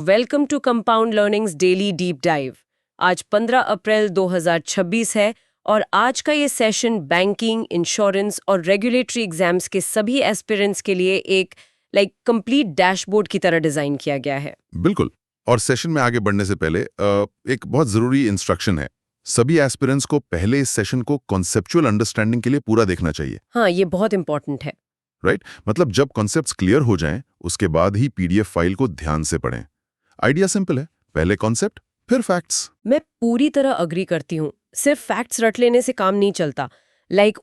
Welcome to compound learnings daily deep dive. आज 15 अप्रैल 2026 है और आज का ये सेशन बैंकिंग, इंश्योरेंस और रेगुलेटरी एग्जाम्स के सभी एस्पिरेंट्स के लिए एक कंप्लीट डैशबोर्ड की तरह डिजाइन किया गया है। बिल्कुल। और सेशन में आगे बढ़ने से पहले एक बहुत जरूरी इंस्ट्रक्शन है। सभी एस्पिरेंट्स को पहले इस सेशन को कॉन्सेप्चुअल अंडरस्टैंडिंग के लिए पूरा देखना चाहिए। हाँ, ये बहुत इंपॉर्टेंट है। राइट? मतलब जब कॉन्सेप्ट्स क्लियर हो जाएं, उसके बाद ही पीडीएफ फाइल को ध्यान से पढ़ें। आइडिया सिंपल है, पहले कॉन्सेप्ट फिर फैक्ट्स। मैं पूरी तरह अग्री करती हूँ। सिर्फ फैक्ट्स रट लेने से काम नहीं चलता।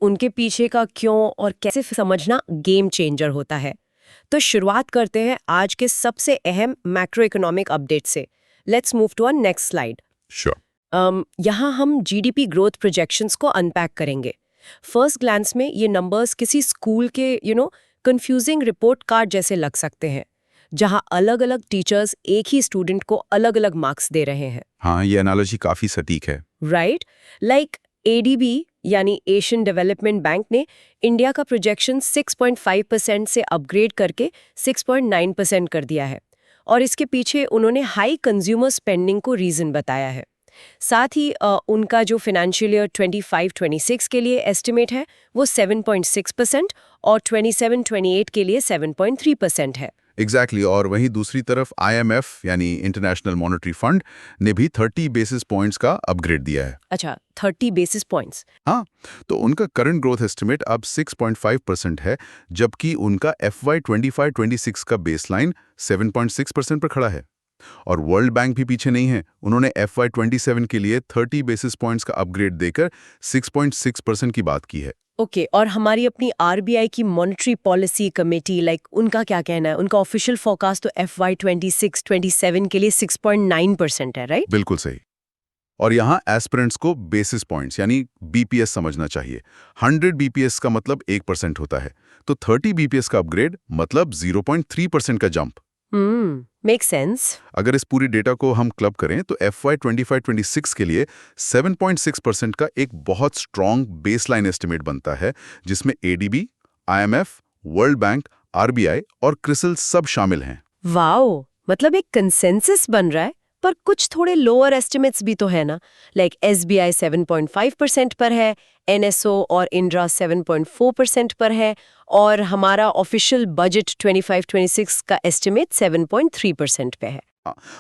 उनके पीछे का क्यों और कैसे समझना गेम चेंजर होता है। तो शुरुआत करते हैं आज के सबसे अहम मैक्रो इकोनॉमिक अपडेट से। Let's move to our next slide. Sure. यहाँ हम जीडीपी ग्रोथ प्रोजेक्शंस को अनपैक करेंगे। फर्स्ट ग्लांस में ये नंबर्स किसी स्कूल के कंफ्यूजिंग रिपोर्ट कार्ड जैसे लग सकते हैं, जहाँ अलग अलग टीचर्स एक ही स्टूडेंट को अलग अलग मार्क्स दे रहे हैं। हाँ, ये एनालॉजी काफी सटीक है। राइट? एडीबी यानी एशियन डेवलपमेंट बैंक ने इंडिया का प्रोजेक्शन 6.5% से अपग्रेड करके 6.9% कर दिया है, और इसके पीछे उन्होंने हाई कंज्यूमर स्पेंडिंग को रीजन बताया है। साथ ही उनका जो फाइनेंशियल ईयर 25-26 के लिए एस्टिमेट है वो 7.6% और 27-28 के लिए 7.3% है। एग्जैक्टली। और वहीं दूसरी तरफ आईएमएफ यानी इंटरनेशनल मॉनेटरी फंड ने भी 30 बेसिस पॉइंट्स का अपग्रेड दिया है। अच्छा, 30 बेसिस पॉइंट्स। हाँ, तो उनका करंट ग्रोथ एस्टिमेट अब 6.5% है, जबकि उनका FY 25-26 का बेसलाइन 7.6% पर खड़ा है। और वर्ल्ड बैंक भी पीछे नहीं है, उन्होंने FY 27 के लिए 30 बेसिस पॉइंट्स का अपग्रेड देकर 6.6% की बात की है। ओके, और हमारी अपनी आरबीआई की मॉनेटरी पॉलिसी कमेटी उनका क्या कहना है? उनका ऑफिशियल फोरकास्ट तो FY 26-27 के लिए 6.9% है, राइट? बिल्कुल सही। और यहाँ एस्पिरेंट्स को बेसिस पॉइंट्स यानी बीपीएस समझना चाहिए। 100 बीपीएस का मतलब 1% होता है, तो 30 बीपीएस का अपग्रेड मतलब 0.3% का जंप। Make sense. अगर इस पूरी डेटा को हम क्लब करें तो FY 25-26 के लिए 7.6% का एक बहुत स्ट्रॉन्ग बेसलाइन एस्टिमेट बनता है, जिसमें ADB, IMF, world bank, RBI और क्रिसिल सब शामिल हैं। वाओ, मतलब एक कंसेंसस बन रहा है। पर कुछ थोड़े लोअर एस्टिमेट्स भी तो है ना। SBI 7.5% पर है, NSO और इंड्रा 7.4% पर है, और हमारा ऑफिशियल बजट 25-26 का एस्टिमेट 7.3% पे है।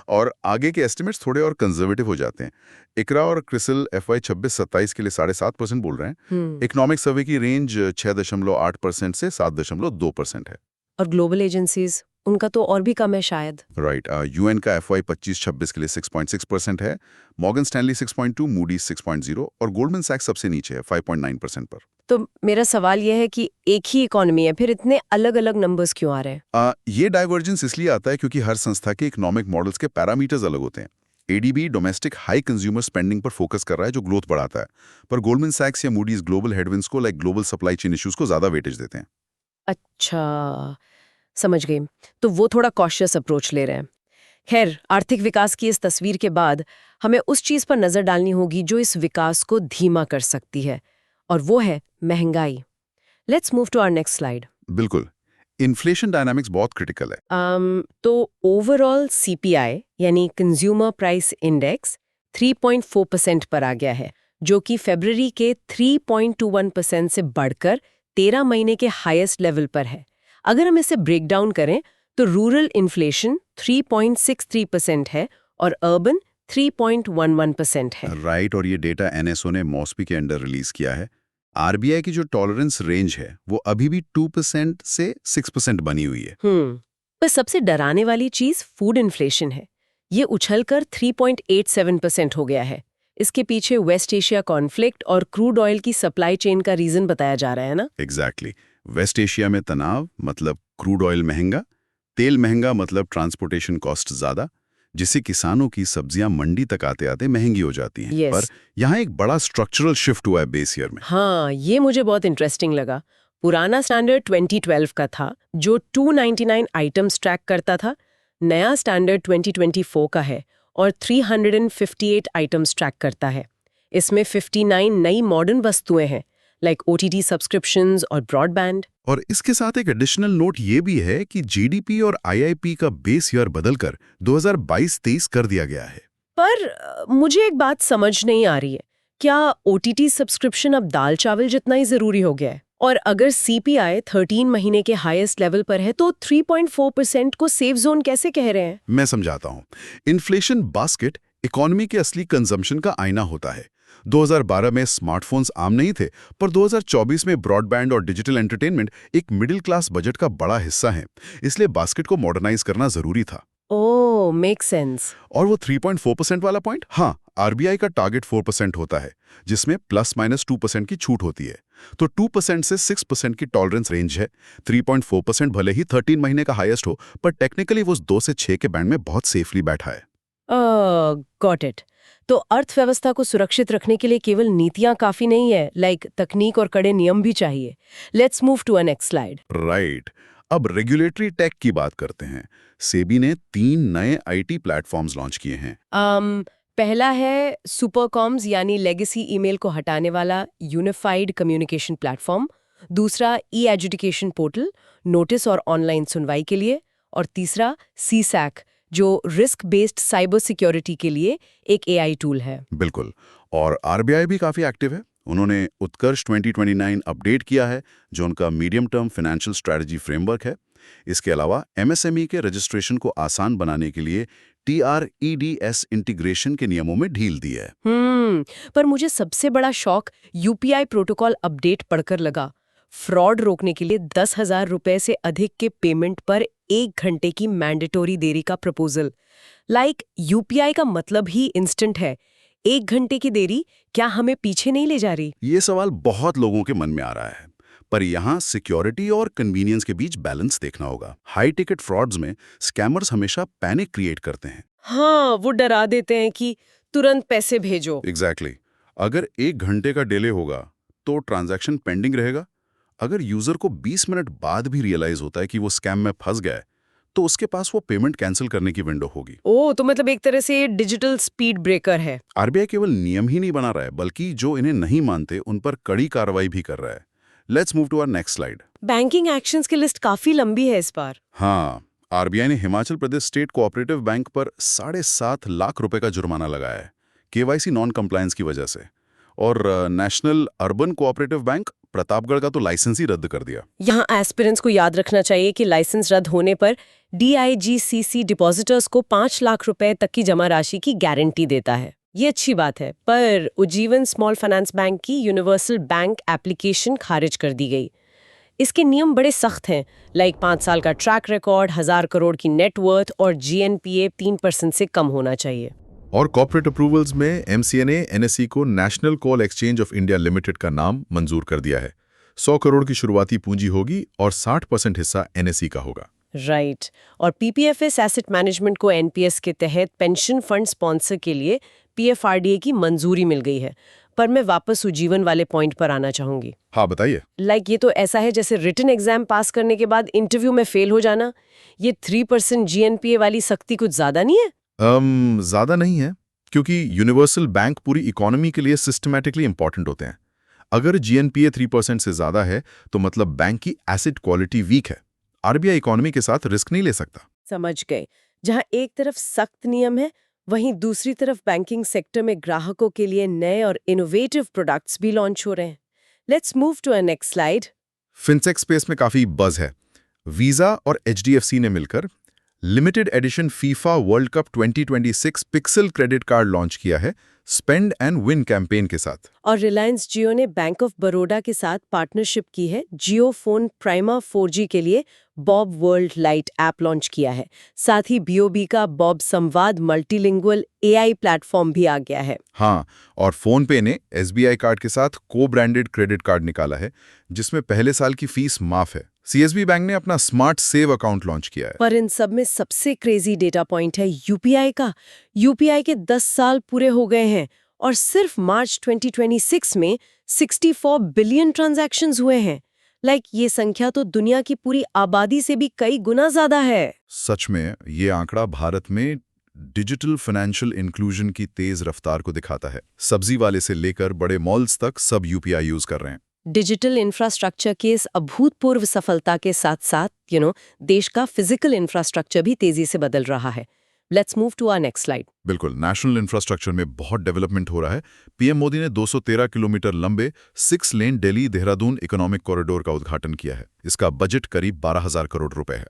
और आगे के एस्टिमेट्स थोड़े और कंजर्वेटिव हो जाते हैं। इकरा और क्रिसिल FY 26-27 के लिए 7.5% बोल रहे हैं। इकोनॉमिक सर्वे की रेंज 6.8% से 7.2% है। और ग्लोबल एजेंसीज, उनका तो और भी कम है शायद। राइट। यूएन का FY 25-26 के लिए 6.6% है, मॉर्गन स्टैनली 6.2, मूडीज 6.0 और गोल्डमैन सैक्स सबसे नीचे है 5.9% पर। तो मेरा सवाल यह है कि एक ही इकोनॉमी है, फिर इतने अलग अलग नंबर्स क्यों आ रहे हैं? ये डाइवर्जेंस इसलिए आता है क्योंकि हर संस्था के इकोनॉमिक मॉडल्स के पैरामीटर्स अलग होते हैं। ADB domestic high consumer spending पर फोकस कर रहा है, जो ग्रोथ बढ़ाता है, पर गोल्डमैन सैक्स या मूडीज ग्लोबल हेडविंड्स को ग्लोबल सप्लाई चेन इश्यूज को ज्यादा वेटेज देते हैं। अच्छा, समझ गई। तो वो थोड़ा कॉशियस अप्रोच ले रहे हैं। खैर, आर्थिक विकास की इस तस्वीर के बाद हमें उस चीज पर नजर डालनी होगी जो इस विकास को धीमा कर सकती है, और वो है महंगाई। Let's move to our next slide. बिल्कुल। इन्फ्लेशन डायनामिक्स बहुत क्रिटिकल है। तो ओवरऑल CPI यानी कंज्यूमर प्राइस इंडेक्स 3.4% पर आ गया है, जो कि फरवरी के 3.21% से बढ़कर 13 महीने के हाईएस्ट लेवल पर है। अगर हम इसे ब्रेक डाउन करें तो रूरल इन्फ्लेशन 3.63% है और अर्बन 3.11% है। राइट। और ये डेटा NSO ने मॉस्पी के अंडर रिलीज किया है। आरबीआई की जो टॉलरेंस रेंज है वो अभी भी 2% से 6% बनी हुई है। पर सबसे डराने वाली चीज फूड इन्फ्लेशन है। ये उछलकर 3.87% हो गया है। इसके पीछे वेस्ट एशिया कॉन्फ्लिक्ट और क्रूड ऑयल की सप्लाई चेन का रीजन बताया जा रहा है ना। एग्जैक्टली। वेस्ट एशिया में तनाव मतलब क्रूड ऑयल महंगा, तेल महंगा मतलब ट्रांसपोर्टेशन कॉस्ट ज्यादा, जिससे किसानों की सब्जियां मंडी तक आते आते महंगी हो जाती हैं। Yes. पर यहाँ एक बड़ा स्ट्रक्चरल शिफ्ट हुआ है बेस ईयर में। हाँ, ये मुझे बहुत इंटरेस्टिंग लगा। पुराना स्टैंडर्ड 2012 का था, जो 299 आइटम्स ट्रैक करता था। नया स्टैंडर्ड 2024 का है और 358 आइटम्स ट्रैक करता है। इसमें 59 नई मॉडर्न वस्तुएं हैं, लाइक OTT सब्सक्रिप्शंस और ब्रॉडबैंड। और इसके साथ एक एडिशनल नोट ये भी है कि जीडीपी और आईआईपी का बेस ईयर बदलकर 2022-23 कर दिया गया है। पर मुझे एक बात समझ नहीं आ रही है, क्या OTT सब्सक्रिप्शन अब दाल चावल जितना ही जरूरी हो गया है? और अगर CPI 13 महीने के हाईएस्ट लेवल पर है तो 3.4% को सेफ जोन कैसे कह रहे हैं? मैं समझाता हूँ। इन्फ्लेशन बास्केट इकोनॉमी के असली कंजम्पशन का आईना होता है। 2012 में स्मार्टफोन्स आम नहीं थे, पर 2024 में ब्रॉडबैंड और डिजिटल एंटरटेनमेंट एक मिडिल क्लास बजट का बड़ा हिस्सा है। इसलिए बास्केट को मॉडर्नाइज करना जरूरी था। ओह, मेक सेंस। और वो 3.4% वाला पॉइंट, हाँ, आरबीआई का टारगेट 4% होता है, जिसमें +-2% की छूट होती है। तो 2% से 6% की टॉलरेंस रेंज है। 3.4% भले ही 13 महीने का हाईएस्ट हो, पर टेक्निकली वो 2 से 6 के बैंड में बहुत सेफली बैठा है। Got it. तो अर्थव्यवस्था को सुरक्षित रखने के लिए केवल नीतियां काफी नहीं है, लाइक तकनीक और कड़े नियम भी चाहिए। Let's move to a next slide. Right. अब रेगुलेटरी टेक की बात करते हैं। सेबी ने 3 नए आईटी प्लेटफॉर्म्स लॉन्च किए हैं। पहला है सुपरकॉम्स यानी लेगेसी ईमेल को हटाने वाला यूनिफाइड कम्युनिकेशन प्लेटफॉर्म। दूसरा ई-एजुकेशन पोर्टल, नोटिस और ऑनलाइन सुनवाई के लिए। और तीसरा CSAC, जो रिस्क बेस्ड साइबर सिक्योरिटी के लिए एक AI टूल है। बिल्कुल। और आरबीआई भी काफी एक्टिव है। उन्होंने उत्कर्ष 2029 अपडेट किया है, जो उनका medium term financial strategy framework है। इसके अलावा MSME के रजिस्ट्रेशन को आसान बनाने के लिए TREDS इंटीग्रेशन के नियमों में ढील दी है। पर मुझे सबसे बड़ा शौक UPI प्रोटोकॉल अपडेट पढ़कर लगा। फ्रॉड रोकने के लिए 10,000 रुपए से अधिक के पेमेंट पर 1 घंटे की मैंडेटोरी देरी का प्रपोजल। लाइक UPI का मतलब ही इंस्टेंट है। 1 घंटे की देरी क्या हमें पीछे नहीं ले जा रही? ये सवाल बहुत लोगों के मन में आ रहा है, पर यहाँ सिक्योरिटी और कन्वीनियंस के बीच बैलेंस देखना होगा। हाई टिकट फ्रॉड्स में स्कैमर्स हमेशा पैनिक क्रिएट करते हैं। हाँ, वो डरा देते हैं कि तुरंत पैसे भेजो। एग्जैक्टली। अगर 1 घंटे का डिले होगा तो ट्रांजैक्शन पेंडिंग रहेगा। अगर यूजर को 20 मिनट बाद भी रियलाइज होता है कि वो स्कैम में फंस गया है, तो उसके पास वो पेमेंट कैंसिल करने की विंडो होगी। ओह, तो मतलब एक तरह से डिजिटल स्पीड ब्रेकर है। आरबीआई केवल नियम ही नहीं बना रहा है, बल्कि जो इन्हें नहीं मानते उन पर कड़ी कार्रवाई भी कर रहा है। Let's move to our next slide. Banking actions की लिस्ट काफी लंबी है इस बार। हाँ, आरबीआई ने Himachal Pradesh state cooperative bank पर 7.5 लाख रुपए का जुर्माना लगाया है, केवाईसी नॉन कंप्लायंस की वजह से। और national urban cooperative bank Pratapgarh का तो लाइसेंस ही रद्द कर दिया। यहाँ एस्पिरेंट्स को याद रखना चाहिए कि लाइसेंस रद्द होने पर DIGCC डिपॉजिटर्स को 5 लाख रुपए तक की जमा राशि की गारंटी देता है। ये अच्छी बात है, पर उज्जीवन स्मॉल फाइनेंस बैंक की यूनिवर्सल बैंक एप्लीकेशन खारिज कर दी गई। इसके नियम बड़े सख्त हैं, लाइक 5 साल का ट्रैक रिकॉर्ड, 1000 करोड़ की नेटवर्थ और GNPA 3% से कम होना चाहिए। और कॉर्पोरेट अप्रूवल्स में MCA ने NSE को national coal exchange of India limited का नाम मंजूर कर दिया है। 100 करोड़ की शुरुआती पूंजी होगी और 60% हिस्सा NSE का होगा। राइट। और PPFS एसेट मैनेजमेंट को NPS के तहत पेंशन फंड स्पॉन्सर के लिए PFRDA की मंजूरी मिल गई है। पर मैं वापस उज्जीवन वाले पॉइंट पर आना चाहूंगी। हाँ, बताइए। लाइक ये तो ऐसा है जैसे रिटन एग्जाम पास करने के बाद इंटरव्यू में फेल हो जाना। ये 3% GNPA वाली सख्ती कुछ ज्यादा नहीं है? ज्यादा नहीं है, क्योंकि यूनिवर्सल बैंक पूरी इकोनॉमी के लिए सिस्टमैटिकली इंपॉर्टेंट होते हैं। अगर GNPA 3% से ज्यादा है तो मतलब बैंक की एसेट क्वालिटी वीक है। आरबीआई इकोनॉमी के साथ रिस्क नहीं ले सकता। समझ गए। जहां एक तरफ सख्त नियम है, वहीं दूसरी तरफ बैंकिंग सेक्टर में ग्राहकों के लिए नए और इनोवेटिव प्रोडक्ट्स भी लॉन्च हो रहे हैं। Let's move to a next slide. Fintech space में काफी बज है। वीजा और HDFC ने मिलकर limited edition FIFA world cup 2026 pixel credit card launch किया है, स्पेंड एंड विन कैंपेन के साथ। और रिलायंस जियो ने बैंक ऑफ बड़ौदा के साथ पार्टनरशिप की है। जियो फोन प्राइमा 4G के लिए Bob world lite app launch किया है। साथ ही BOB का बॉब संवाद मल्टीलिंगुअल AI प्लेटफॉर्म भी आ गया है। हाँ, और फोनपे ने SBI कार्ड के साथ को ब्रांडेड क्रेडिट कार्ड निकाला है, जिसमें पहले साल की फीस माफ है। CSB बैंक ने अपना स्मार्ट सेव अकाउंट लॉन्च किया है। पर इन सब में सबसे क्रेजी डेटा पॉइंट है UPI का। UPI के 10 साल पूरे हो गए हैं और सिर्फ मार्च 2026 में 64 बिलियन ट्रांजैक्शंस हुए हैं। ये संख्या तो दुनिया की पूरी आबादी से भी कई गुना ज्यादा है। सच में ये आंकड़ा भारत में डिजिटल फाइनेंशियल इंक्लूजन की तेज रफ्तार को दिखाता है। सब्जी वाले से लेकर बड़े मॉल्स तक सब UPI यूज कर रहे हैं। डिजिटल इंफ्रास्ट्रक्चर की इस अभूतपूर्व सफलता के साथ-साथ देश का फिजिकल इंफ्रास्ट्रक्चर भी तेजी से बदल रहा है। Let's move to our next slide. बिल्कुल, नेशनल इंफ्रास्ट्रक्चर में बहुत डेवलपमेंट हो रहा है। पीएम मोदी ने 213 किलोमीटर लंबे 6 लेन दिल्ली देहरादून इकोनॉमिक कॉरिडोर का उद्घाटन किया है। इसका बजट करीब 12,000 करोड़ रुपए है।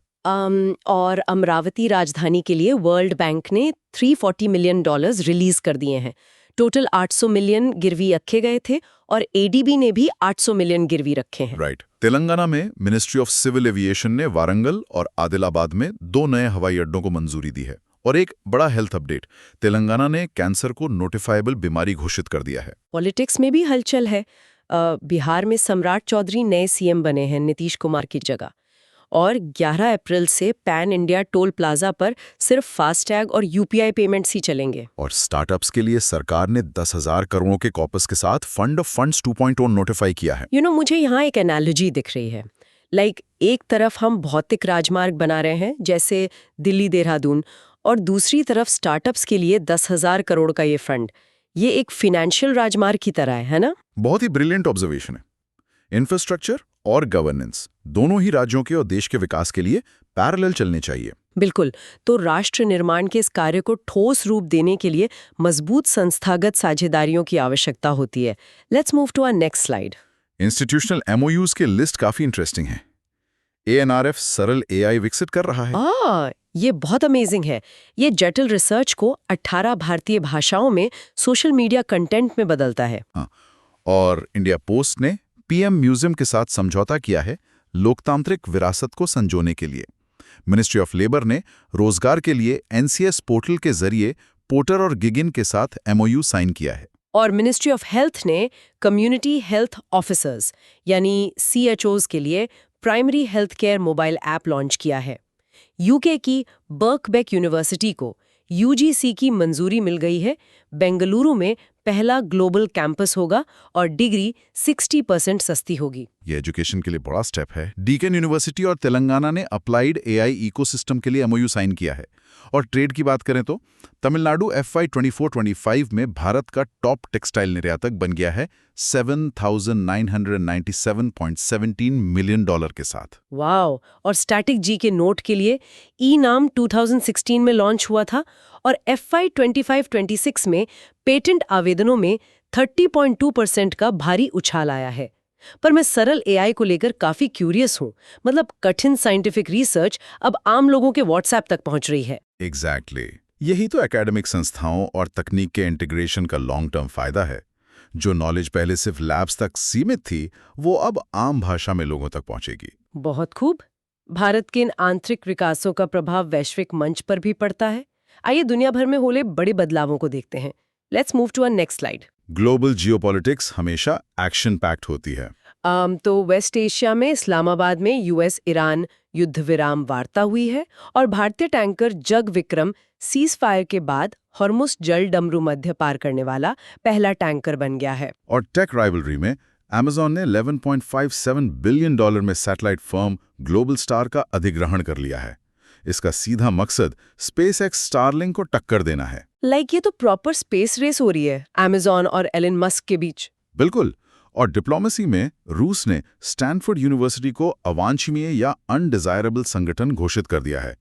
और अमरावती राजधानी के लिए वर्ल्ड बैंक ने $340 मिलियन रिलीज कर दिए हैं। टोटल 800 मिलियन गिरवी रखे गए थे और एडीबी ने भी 800 मिलियन गिरवी रखे हैं। राइट। तेलंगाना में मिनिस्ट्री ऑफ सिविल एविएशन ने वारंगल और आदिलाबाद में 2 नए हवाई अड्डों को मंजूरी दी है। और एक बड़ा हेल्थ अपडेट, तेलंगाना ने कैंसर को नोटिफाइबल बीमारी घोषित कर दिया है। पॉलिटिक्स में भी हलचल है। बिहार में सम्राट चौधरी नए सीएम बने हैं नीतीश कुमार की जगह। और 11 अप्रैल से पैन इंडिया टोल प्लाजा पर सिर्फ फास्टैग और यूपीआई पेमेंट्स ही चलेंगे। और स्टार्टअप्स के लिए सरकार ने 10,000 करोड़ के कॉपस के साथ फंड ऑफ फंड्स 2.0 नोटिफाई किया है। मुझे यहाँ एक एनालॉजी दिख रही है। एक तरफ हम भौतिक राजमार्ग बना रहे हैं जैसे दिल्ली देहरादून, और दूसरी तरफ स्टार्टअप्स के लिए 10,000 करोड़ का ये फंड। ये एक फाइनेंशियल राजमार्ग की तरह है ना? बहुत ही ब्रिलियंट ऑब्जर्वेशन है। इंफ्रास्ट्रक्चर और गवर्नेंस दोनों ही राज्यों के और देश के विकास के लिए पैरेलल चलने चाहिए। बिल्कुल। तो राष्ट्र निर्माण के इस कार्य को ठोस रूप देने के लिए मजबूत संस्थागत साझेदारियों की आवश्यकता होती है। Let's move to our next slide. Institutional MOUs के लिस्ट काफी इंटरेस्टिंग है। एएनआरएफ सरल एआई विकसित कर रहा है। ये बहुत अमेजिंग है। ये जटिल रिसर्च को 18 भारतीय भाषाओं में सोशल मीडिया कंटेंट में बदलता है। और इंडिया पोस्ट ने पीएम म्यूजियम के साथ समझौता किया है लोकतांत्रिक विरासत को संजोने के लिए। मिनिस्ट्री ऑफ लेबर ने रोजगार के लिए एनसीएस पोर्टल के जरिए पोर्टर और गिगिन के साथ एमओयू साइन किया है। और मिनिस्ट्री ऑफ हेल्थ ने कम्युनिटी हेल्थ ऑफिसर्स यानी सीएचओज के लिए primary health care mobile app launch किया है। यूके की बर्कबेक यूनिवर्सिटी को यूजीसी की मंजूरी मिल गई है। बेंगलुरु में पहला ग्लोबल कैंपस होगा और डिग्री 60% सस्ती होगी। ये एजुकेशन के लिए बड़ा स्टेप है। डीकेन यूनिवर्सिटी और तेलंगाना ने अप्लाइड एआई इकोसिस्टम के लिए एमओयू साइन किया है। और ट्रेड की बात करें तो तमिलनाडु FY 24-25 में भारत का टॉप टेक्सटाइल निर्यातक बन गया है $7,997.17 मिलियन के साथ। वाओ! और स्टैटिक जी के नोट के लिए ई-नाम 2016 में लॉन्च हुआ था और FY 25-26 में पेटेंट आवेदनों में 30.2% का भारी उछाल आया है। पर मैं सरल एआई को लेकर काफी क्यूरियस हूँ। मतलब कठिन साइंटिफिक रिसर्च अब आम लोगों के व्हाट्सएप तक पहुंच रही है। एग्जैक्टली। यही तो एकेडमिक संस्थाओं और तकनीक के इंटीग्रेशन का लॉन्ग टर्म फायदा है। जो नॉलेज पहले सिर्फ लैब्स तक सीमित थी, वो अब आम भाषा में लोगों तक पहुंचेगी। बहुत खूब। भारत के इन आंतरिक विकासों का प्रभाव वैश्विक मंच पर भी पड़ता है। आइए दुनिया भर में होले बड़े बदलावों को देखते हैं। Let's move to our next slide. Global geopolitics हमेशा एक्शन पैक्ड होती है। तो वेस्ट एशिया में इस्लामाबाद में यूएस ईरान युद्ध विराम वार्ता हुई है और भारतीय टैंकर जग विक्रम सीज फायर के बाद हॉर्मुज जल डमरू मध्य पार करने वाला पहला टैंकर बन गया है। और टेक राइवलरी में अमेज़न ने $11.57 बिलियन में सैटेलाइट फर्म ग्लोबल स्टार का अधिग्रहण कर लिया है। इसका सीधा मकसद स्पेसएक्स स्टारलिंक को टक्कर देना है। ये तो प्रॉपर स्पेस रेस हो रही है अमेज़न और एलन मस्क के बीच। बिल्कुल। और डिप्लोमेसी में रूस ने स्टैनफोर्ड यूनिवर्सिटी को अवांछनीय या अनडिजायरेबल संगठन घोषित कर दिया है।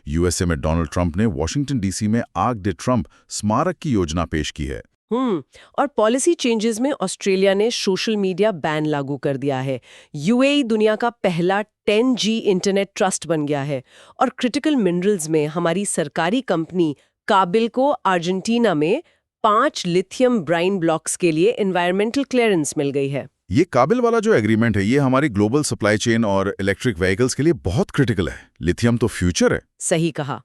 यूएसए में डोनाल्ड ट्रंप ने वॉशिंगटन डीसी में आर्क डे ट्रंप स्मारक की योजना पेश की है। और पॉलिसी चेंजेस में ऑस्ट्रेलिया ने सोशल मीडिया बैन लागू कर दिया है। यूएई दुनिया का पहला 10G इंटरनेट ट्रस्ट बन गया है। और क्रिटिकल मिनरल्स में हमारी सरकारी कंपनी काबिल को अर्जेंटीना में 5 लिथियम ब्राइन ब्लॉक्स के लिए एनवायरमेंटल क्लियरेंस मिल गई है। ये काबिल वाला जो एग्रीमेंट है, ये हमारी ग्लोबल सप्लाई चेन और इलेक्ट्रिक व्हीकल्स के लिए बहुत क्रिटिकल है। लिथियम तो फ्यूचर है। सही कहा।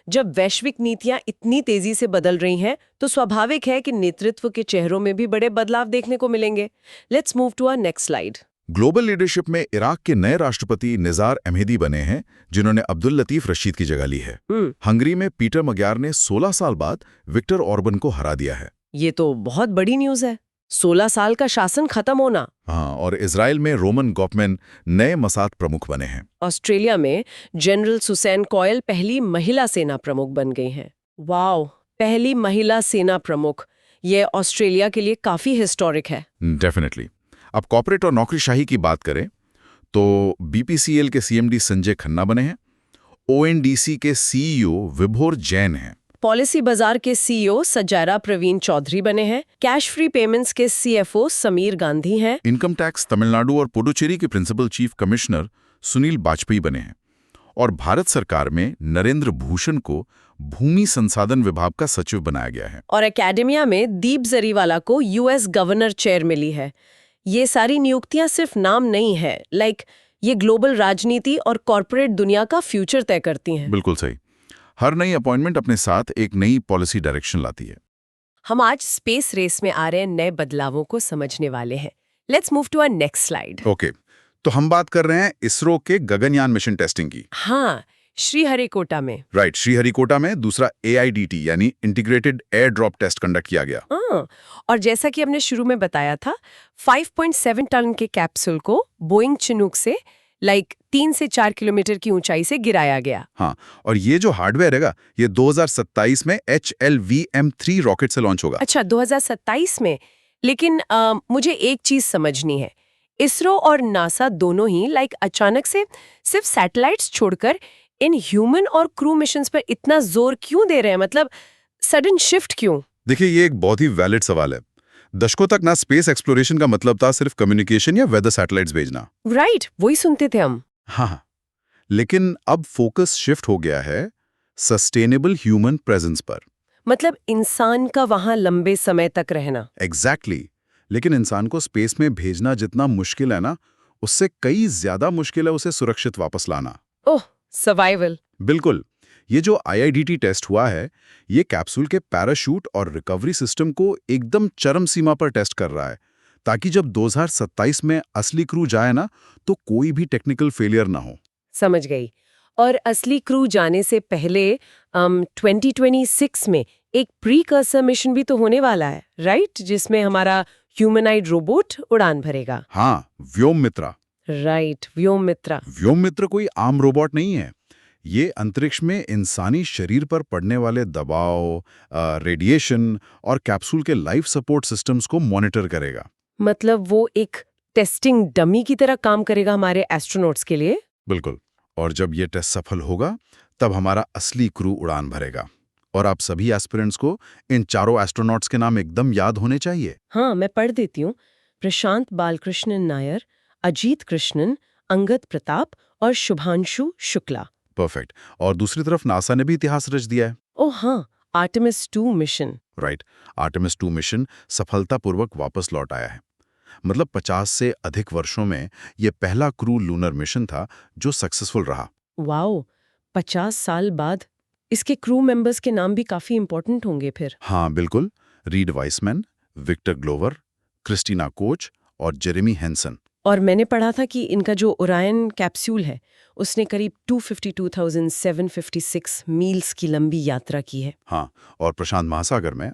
जब वैश्विक नीतियां इतनी तेजी से बदल रही हैं, तो स्वाभाविक है कि नेतृत्व के चेहरों में भी बड़े बदलाव देखने को मिलेंगे। Let's move to our next slide. Global leadership में इराक के नए राष्ट्रपति निज़ार अहमदी बने हैं, जिन्होंने अब्दुल लतीफ रशीद की जगह ली है। हंगरी में पीटर मग्यार ने 16 साल बाद विक्टर ऑर्बन को हरा दिया है। ये तो बहुत बड़ी न्यूज है। 16 साल का शासन खत्म होना। हाँ, और इजराइल में रोमन गॉफमैन नए मसाद प्रमुख बने हैं। ऑस्ट्रेलिया में जनरल सुसैन कॉयल पहली महिला सेना प्रमुख बन गई हैं। वाओ, पहली महिला सेना प्रमुख। ये ऑस्ट्रेलिया के लिए काफी हिस्टोरिक है। डेफिनेटली। अब कॉर्पोरेट और नौकरीशाही की बात करें तो बीपीसीएल के सीएमडी संजय खन्ना बने हैं, ओएनडीसी के सीईओ विभोर जैन हैं, पॉलिसी बाजार के सीईओ सजारा प्रवीण चौधरी बने हैं, कैश फ्री पेमेंट्स के सीएफओ समीर गांधी हैं, इनकम टैक्स तमिलनाडु और पुडुचेरी के principal chief commissioner Sunil Bajpai बने हैं, और भारत सरकार में नरेंद्र भूषण को भूमि संसाधन विभाग का सचिव बनाया गया है। और एकेडमिया में दीप जरीवाला को यूएस गवर्नर चेयर मिली है। ये सारी नियुक्तियां सिर्फ नाम नहीं है, ये ग्लोबल राजनीति और कॉर्पोरेट दुनिया का फ्यूचर तय करती हैं। बिल्कुल सही। हर नई अपॉइंटमेंट अपने साथ एक नई पॉलिसी डायरेक्शन लाती है। हम आज स्पेस रेस में आ रहे नए बदलावों को समझने वाले हैं। Let's move to our next slide. Okay, तो हम बात कर रहे हैं इसरो के गगनयान मिशन टेस्टिंग की। हाँ, श्रीहरिकोटा में। राइट, श्रीहरिकोटा में दूसरा AIDT यानी integrated air drop test conduct किया गया। और जैसा कि हमने शुरू में बताया था, 5.7 टन के कैप्सूल को बोइंग चिनूक से 3 से 4 किलोमीटर की ऊंचाई से गिराया गया। हाँ, और ये जो हार्डवेयर है ये 2027 में HLVM-3 रॉकेट से लॉन्च होगा। अच्छा, 2027 में। लेकिन मुझे एक चीज समझनी है, इसरो और नासा दोनों ही अचानक से सिर्फ सैटेलाइट्स छोड़कर इन ह्यूमन और क्रू मिशंस पर इतना जोर क्यों दे रहे हैं? मतलब सडन शिफ्ट क्यों? देखिए, ये एक बहुत ही वैलिड सवाल है। दशकों तक ना स्पेस एक्सप्लोरेशन का मतलब था सिर्फ कम्युनिकेशन या वेदर सैटेलाइट्स भेजना। राइट, वही सुनते थे हम। हाँ, लेकिन अब फोकस शिफ्ट हो गया है सस्टेनेबल ह्यूमन प्रेजेंस पर। मतलब इंसान का वहां लंबे समय तक रहना। एग्जैक्टली। लेकिन इंसान को स्पेस में भेजना जितना मुश्किल है ना, उससे कई ज्यादा मुश्किल है उसे सुरक्षित वापस लाना। ओह, सर्वाइवल। बिल्कुल। ये जो IIDT टेस्ट हुआ है, ये कैप्सूल के पैराशूट और रिकवरी सिस्टम को एकदम चरम सीमा पर टेस्ट कर रहा है, ताकि जब 2027 में असली क्रू जाए ना, तो कोई भी टेक्निकल फेलियर ना हो। समझ गई। और असली क्रू जाने से पहले 2026 में एक प्रीकर्सर मिशन भी तो होने वाला है, राइट? जिसमें हमारा ह्यूमनाइड रोबोट उड़ान भरेगा। हाँ, व्योममित्रा। राइट, व्योममित्रा। व्योममित्र कोई आम रोबोट नहीं है। ये अंतरिक्ष में इंसानी शरीर पर पड़ने वाले दबाव, रेडिएशन और कैप्सूल के लाइफ सपोर्ट सिस्टम्स को मॉनिटर करेगा। मतलब वो एक टेस्टिंग डमी की तरह काम करेगा हमारे एस्ट्रोनॉट्स के लिए? बिल्कुल। और जब ये टेस्ट सफल होगा, तब हमारा असली क्रू उड़ान भरेगा। और आप सभी एस्पिरेंट्स को इन चारों एस्ट्रोनॉट्स के नाम एकदम याद होने चाहिए। हाँ, मैं पढ़ देती हूँ। प्रशांत बालकृष्णन नायर, अजीत कृष्णन, अंगद प्रताप और शुभांशु शुक्ला। परफेक्ट। और दूसरी तरफ नासा ने भी इतिहास रच दिया है। ओह हाँ, Artemis 2 mission. Right, Artemis 2 mission सफलतापूर्वक वापस लौट आया है। मतलब 50 से अधिक वर्षों में ये पहला क्रू लूनर मिशन था जो सक्सेसफुल रहा। वाओ, 50 साल बाद। इसके क्रू मेंबर्स के नाम भी काफी इंपॉर्टेंट होंगे फिर। हाँ बिल्कुल, Reid Wiseman, Victor Glover, Christina Koch और जेरेमी हेंसन। और मैंने पढ़ा था कि इनका जो ओरायन कैप्सूल है उसने करीब 252,756 मील्स की लंबी यात्रा की है। हाँ, और प्रशांत महासागर में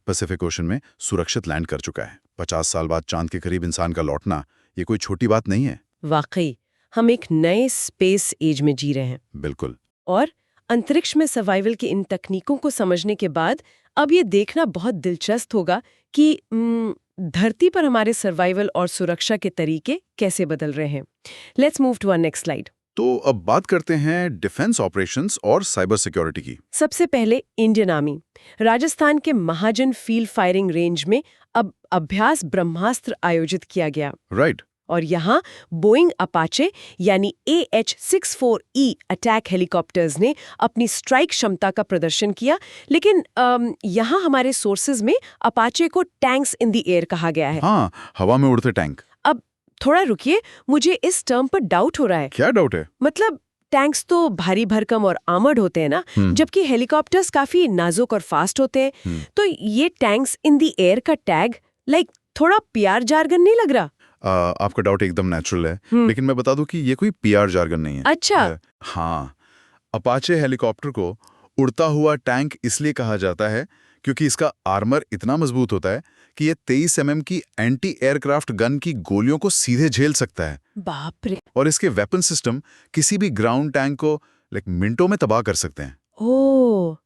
पैसिफिक ओशन में सुरक्षित लैंड कर चुका है। 50 साल बाद चांद के करीब इंसान का लौटना ये कोई छोटी बात नहीं है। वाकई हम एक नए स्पेस एज में जी रहे हैं। बिल्कुल। और अंतरिक्ष में सर्वाइवल की इन तकनीकों को समझने के बाद अब ये देखना बहुत दिलचस्प होगा कि धरती पर हमारे सर्वाइवल और सुरक्षा के तरीके कैसे बदल रहे हैं। Let's move to our next slide. तो अब बात करते हैं डिफेंस ऑपरेशंस और साइबर सिक्योरिटी की। सबसे पहले इंडियन आर्मी। राजस्थान के महाजन फील्ड फायरिंग रेंज में अब अभ्यास ब्रह्मास्त्र आयोजित किया गया। राइट। और यहाँ बोइंग अपाचे यानी AH-64E अटैक हेलीकॉप्टर्स ने अपनी स्ट्राइक क्षमता का प्रदर्शन किया। लेकिन यहाँ हमारे सोर्सेज में अपाचे को टैंक्स इन द एयर कहा गया है। हाँ, हवा में उड़ते टैंक। अब थोड़ा रुकिए, मुझे इस टर्म पर डाउट हो रहा है। क्या डाउट है? मतलब टैंक्स तो भारी भरकम और आर्मर्ड होते हैं ना, जबकि हेलीकॉप्टर्स काफी नाजुक और फास्ट होते हैं। तो ये टैंक्स इन द एयर का टैग थोड़ा PR जार्गन नहीं लग रहा? आपका डाउट एकदम नेचुरल है, लेकिन मैं बता दूं कि ये कोई PR जार्गन नहीं है। अच्छा। हाँ, अपाचे हेलीकॉप्टर को उड़ता हुआ टैंक इसलिए कहा जाता है क्योंकि इसका आर्मर इतना मजबूत होता है कि ये 23 mm की एंटी एयरक्राफ्ट गन की गोलियों को सीधे झेल सकता है। बाप रे। और इसके वेपन सिस्टम किसी भी ग्राउंड टैंक को मिनटों में तबाह कर सकते हैं। ओह,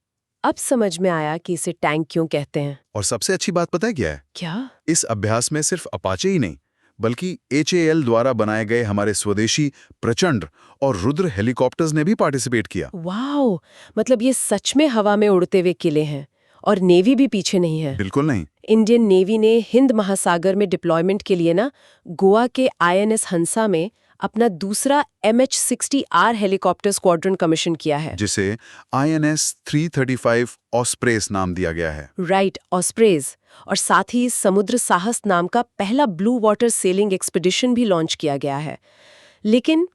अब समझ में आया कि इसे टैंक क्यों कहते हैं। और सबसे अच्छी बात पता है क्या है? क्या? इस अभ्यास में सिर्फ अपाचे ही नहीं बल्कि HAL द्वारा बनाए गए हमारे स्वदेशी प्रचंड और रुद्र हेलीकॉप्टर्स ने भी पार्टिसिपेट किया। वाओ, मतलब ये सच में हवा में उड़ते हुए किले हैं और नेवी भी पीछे नहीं है। बिल्कुल नहीं। इंडियन नेवी ने हिंद महासागर में डिप्लॉयमेंट के लिए ना गोवा के INS हंसा में अपना दूसरा MH-60R हेलीकॉप्टर स्क्वाड्रन कमीशन किया है, जिसे INS 335 ऑस्प्रेस नाम दिया गया है। राइट, ऑस्प्रेज। और साथ ही समुद्र साहस नाम का पहला ब्लू वाटर सेलिंग एक्सपीडिशन भी लॉन्च किया गया है। लेकिन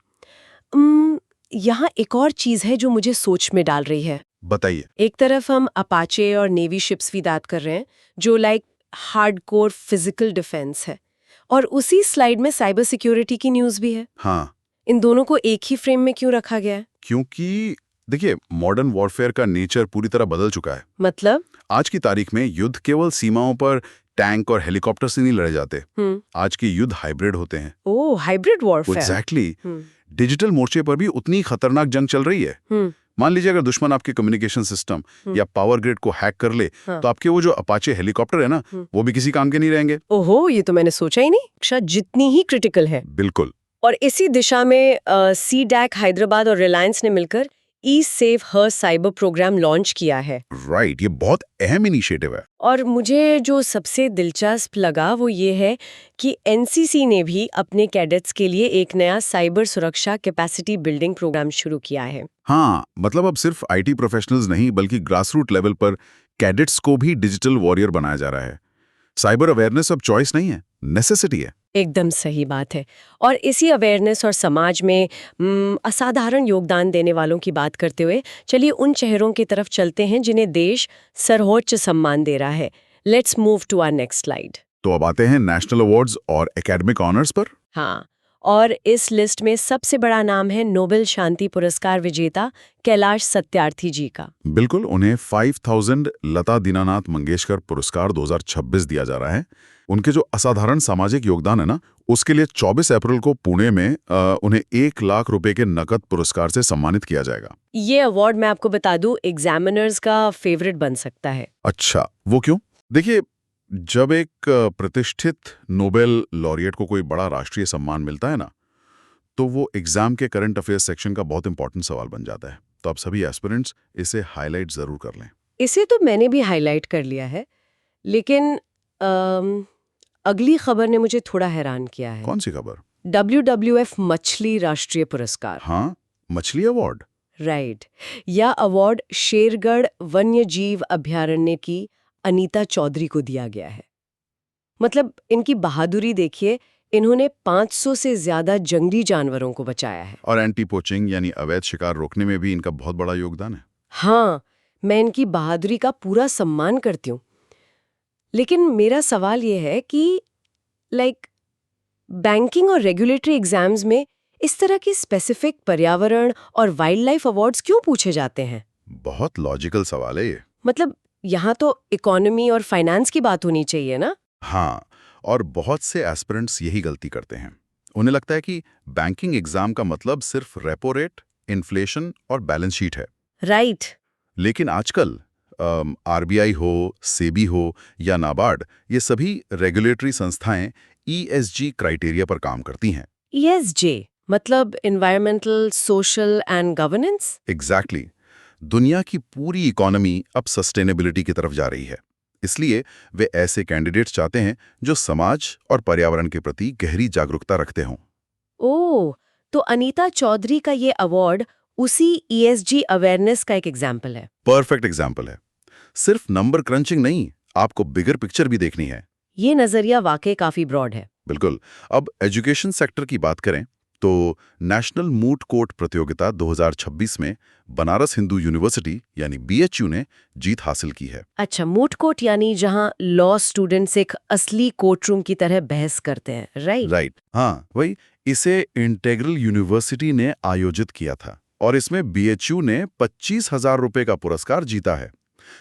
यहाँ एक और चीज है जो मुझे सोच में डाल रही है। बताइए। एक तरफ हम अपाचे और नेवी शिप्स की बात कर रहे हैं जो लाइक हार्डकोर फिजिकल डिफेंस है, और उसी स्लाइड में साइबर सिक्योरिटी की न्यूज़ भी है। हाँ, इन दोनों को एक ही फ्रेम में क्यों रखा गया है? क्योंकि देखिए, मॉडर्न वॉरफेयर का नेचर पूरी तरह बदल चुका है। मतलब आज की तारीख में युद्ध केवल सीमाओं पर टैंक और हेलीकॉप्टर से नहीं लड़े जाते। आज के युद्ध हाइब्रिड होते हैं। ओह, हाइब्रिड वॉरफेयर। एग्जैक्टली। डिजिटल मोर्चे पर भी उतनी खतरनाक जंग चल रही है। मान लीजिए अगर दुश्मन आपके कम्युनिकेशन सिस्टम या पावर ग्रिड को हैक कर ले, तो आपके वो जो अपाचे हेलीकॉप्टर है ना, वो भी किसी काम के नहीं रहेंगे। ओहो, ये तो मैंने सोचा ही नहीं। रक्षा जितनी ही क्रिटिकल है। बिल्कुल। और इसी दिशा में CDAC हैदराबाद और रिलायंस ने मिलकर ई-सेव हर साइबर प्रोग्राम लॉन्च किया है। राइट, ये बहुत अहम इनिशिएटिव है। और मुझे जो सबसे दिलचस्प लगा वो ये है कि NCC ने भी अपने कैडेट्स के लिए एक नया साइबर सुरक्षा कैपेसिटी बिल्डिंग प्रोग्राम शुरू किया है। हाँ, मतलब अब सिर्फ IT प्रोफेशनल्स नहीं बल्कि ग्रासरूट लेवल पर कैडेट्स को भी डिजिटल वॉरियर बनाया जा रहा है। साइबर अवेयरनेस अब चॉइस नहीं है, नेसेसिटी है। एकदम सही बात है। और इसी अवेयरनेस और समाज में असाधारण योगदान देने वालों की बात करते हुए चलिए उन चेहरों की तरफ चलते हैं जिन्हें देश सर्वोच्च सम्मान दे रहा है। Let's move to our next slide. तो अब आते हैं नेशनल अवार्ड्स और एकेडमिक ऑनर्स पर। हाँ, और इस लिस्ट में सबसे बड़ा नाम है नोबेल शांति पुरस्कार विजेता कैलाश सत्यार्थी जी का। बिल्कुल, उन्हें 5000 लता दीनानाथ मंगेशकर पुरस्कार 2026 दिया जा रहा है। उनके जो असाधारण सामाजिक योगदान है ना, उसके लिए 24 अप्रैल को पुणे में उन्हें 1 लाख रुपए के नकद पुरस्कार से सम्मानित किया जाएगा। ये अवार्ड मैं आपको बता दूं एग्जामिनर्स का फेवरेट बन सकता है। अच्छा, वो क्यों? देखिए, जब एक प्रतिष्ठित नोबेल लॉरिएट को कोई बड़ा राष्ट्रीय सम्मान मिलता है ना, तो वो एग्जाम के करंट अफेयर्स सेक्शन का बहुत इंपॉर्टेंट सवाल बन जाता है। तो आप सभी एस्पिरेंट्स इसे हाईलाइट जरूर कर लें। इसे तो मैंने भी हाईलाइट कर लिया है, लेकिन अगली खबर ने मुझे थोड़ा हैरान किया है। कौन सी खबर? WWF मछली राष्ट्रीय पुरस्कार। हाँ, मछली अवार्ड। राइट। यह अवार्ड शेरगढ़ वन्य जीव अभयारण्य की अनीता चौधरी को दिया गया है। मतलब इनकी बहादुरी देखिए, इन्होंने 500 से ज्यादा जंगली जानवरों को बचाया है। और एंटी पोचिंग यानी अवैध शिकार रोकने में भी इनका बहुत बड़ा योगदान है। हाँ, मैं इनकी बहादुरी का पूरा सम्मान करती हूँ। लेकिन मेरा सवाल ये है कि बैंकिंग और रेगुलेटरी एग्जाम्स में इस तरह की स्पेसिफिक पर्यावरण और वाइल्ड लाइफ अवार्ड्स क्यों पूछे जाते हैं? बहुत लॉजिकल सवाल है ये। मतलब यहाँ तो इकोनॉमी और फाइनेंस की बात होनी चाहिए ना? हाँ, और बहुत से एस्पिरेंट्स यही गलती करते हैं। उन्हें लगता है कि बैंकिंग एग्जाम का मतलब सिर्फ रेपो रेट, इन्फ्लेशन और बैलेंस शीट है। राइट। लेकिन आजकल RBI हो, सेबी हो या नाबार्ड, ये सभी रेगुलेटरी संस्थाएं ESG क्राइटेरिया पर काम करती हैं। ESG मतलब environmental, social and governance? Exactly. दुनिया की पूरी इकोनॉमी अब सस्टेनेबिलिटी की तरफ जा रही है। इसलिए वे ऐसे कैंडिडेट्स चाहते हैं जो समाज और पर्यावरण के प्रति गहरी जागरूकता रखते हों। ओह, तो अनीता चौधरी का ये अवार्ड उसी ESG अवेयरनेस का एक एग्जाम्पल है। परफेक्ट एग्जाम्पल है। सिर्फ नंबर क्रंचिंग नहीं, आपको बिगर पिक्चर भी देखनी है। ये नजरिया वाकई काफी ब्रॉड है। बिल्कुल। अब एजुकेशन सेक्टर की बात करें तो नेशनल मूट कोर्ट प्रतियोगिता 2026 में बनारस हिंदू यूनिवर्सिटी यानी BHU ने जीत हासिल की है। अच्छा, मूट कोर्ट यानी जहां लॉ स्टूडेंट्स एक असली कोर्ट रूम की तरह बहस करते हैं, राइट? राइट, हाँ वही। इसे इंटेग्रल यूनिवर्सिटी ने आयोजित किया था और इसमें BHU ने 25,000 रुपए का पुरस्कार जीता है,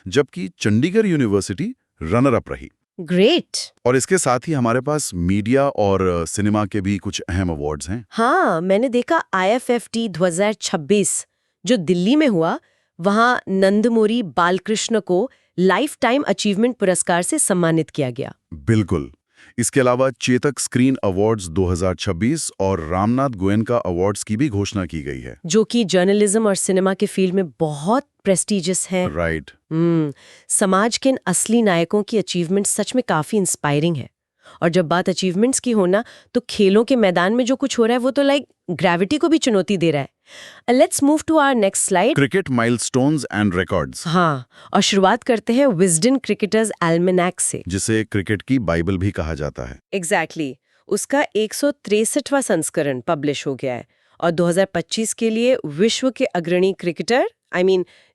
जबकि चंडीगढ़ यूनिवर्सिटी रनर अप रही। ग्रेट। और इसके साथ ही हमारे पास मीडिया और सिनेमा के भी कुछ अहम अवार्ड्स हैं। हाँ, मैंने देखा IFFT 2026 जो दिल्ली में हुआ, वहां नंदमुरी बालकृष्ण को लाइफ टाइम अचीवमेंट पुरस्कार से सम्मानित किया गया। बिल्कुल। इसके अलावा चेतक स्क्रीन अवार्ड्स 2026 और रामनाथ गोयनका अवार्ड्स की भी घोषणा की गई है। जो कि जर्नलिज्म और सिनेमा के फील्ड में बहुत प्रेस्टिजियस हैं। राइट। समाज के इन असली नायकों की अचीवमेंट सच में काफी इंस्पायरिंग है। और जब बात अचीवमेंट्स की हो ना, तो खेलों के मैदान में जो कुछ हो रहा है वो तो लाइक ग्रेविटी को भी चुनौती दे रहा है। Let's move to our next slide. Cricket milestones and records. हाँ, और शुरुआत करते हैं विजडन क्रिकेटर्स एल्मेनैक से, जिसे क्रिकेट की बाइबल भी कहा जाता है। एग्जैक्टली उसका 163वां संस्करण पब्लिश हो गया है और 2025 के लिए विश्व के अग्रणी cricketer